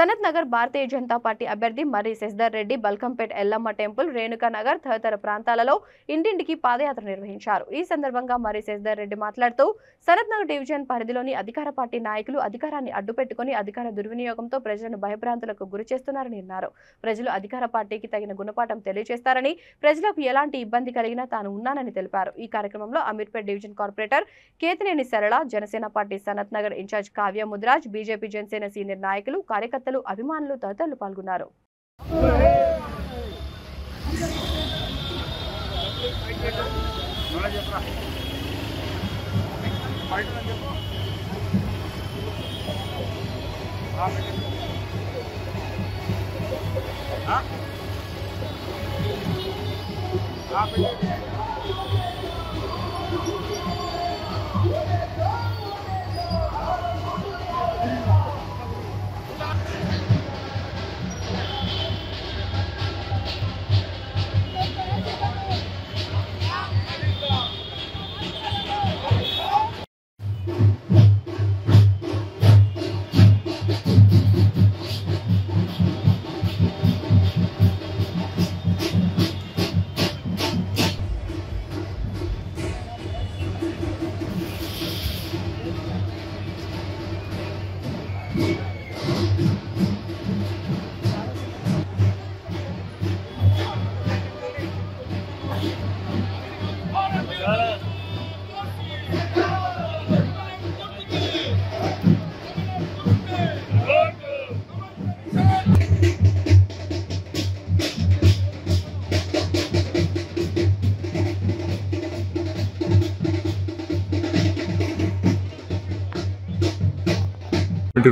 Sanath Nagar Bharatiya Janata party అభ్యర్థి మర్రి Shashidhar Reddy Balkampet Yellamma temple Renuka Nagar తదితర ప్రాంతాలలో ఇంటింటికి పాదయాత్ర నిర్వహించారు। ఈ సందర్భంగా మర్రి శశిధర్ రెడ్డి మాట్లాడుతూ సనత్ నగర్ డివిజన్ పరిధిలోని అధికార పార్టీ నాయకులు అధికారాన్ని అడ్డుపెట్టుకుని అధికార దుర్వినియోగంతో ప్రజలను భయభ్రాంతులకు గురి చేస్తున్నారని అన్నారు। ప్రజలు అధికార పార్టీకి తగిన గుణపాఠం తెలియజేస్తారని, ప్రజలకు ఎలాంటి ఇబ్బంది కలిగినా తాను ఉన్నానని తెలిపారు। ఈ కార్యక్రమంలో Ameerpet division corporator Kethineni Sarala, Janasena party Sanath Nagar incharge Kavya Mudraj, BJP Janasena senior నాయకులు, కార్యకర్తలు, అభిమానులు తదితరులు పాల్గొన్నారు।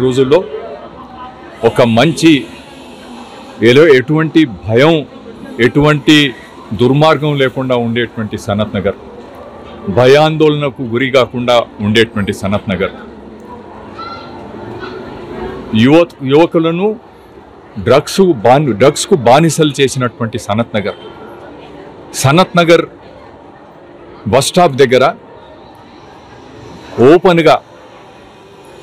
రోజుల్లో ఒక మంచి ఎటువంటి భయం ఎటువంటి దుర్మార్గం లేకుండా ఉండేటువంటి సనత్ నగర్, భయాందోళనకు గురి కాకుండా ఉండేటువంటి సనత్ నగర్, యువకులను డ్రగ్స్కు బానిసలు చేసినటువంటి సనత్ నగర్ బస్ స్టాప్ దగ్గర ఓపెన్గా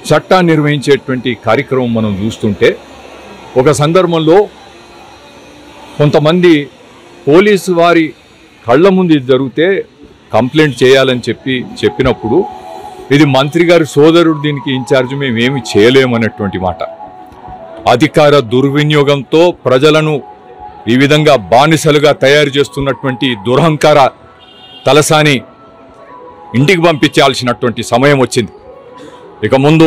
చట్టాన్ని నిర్వహించేటువంటి కార్యక్రమం మనం చూస్తుంటే, ఒక సందర్భంలో కొంతమంది పోలీసు వారి కళ్ళ ముందు జరిగితే కంప్లైంట్ చేయాలని చెప్పినప్పుడు ఇది మంత్రి గారి సోదరుడు దీనికి ఇన్ఛార్జ్, మేమేమి చేయలేమన్నటువంటి మాట. అధికార దుర్వినియోగంతో ప్రజలను ఈ విధంగా బానిసలుగా తయారు చేస్తున్నటువంటి దురహంకార తలసాని ఇంటికి పంపించాల్సినటువంటి సమయం వచ్చింది. ఇక ముందు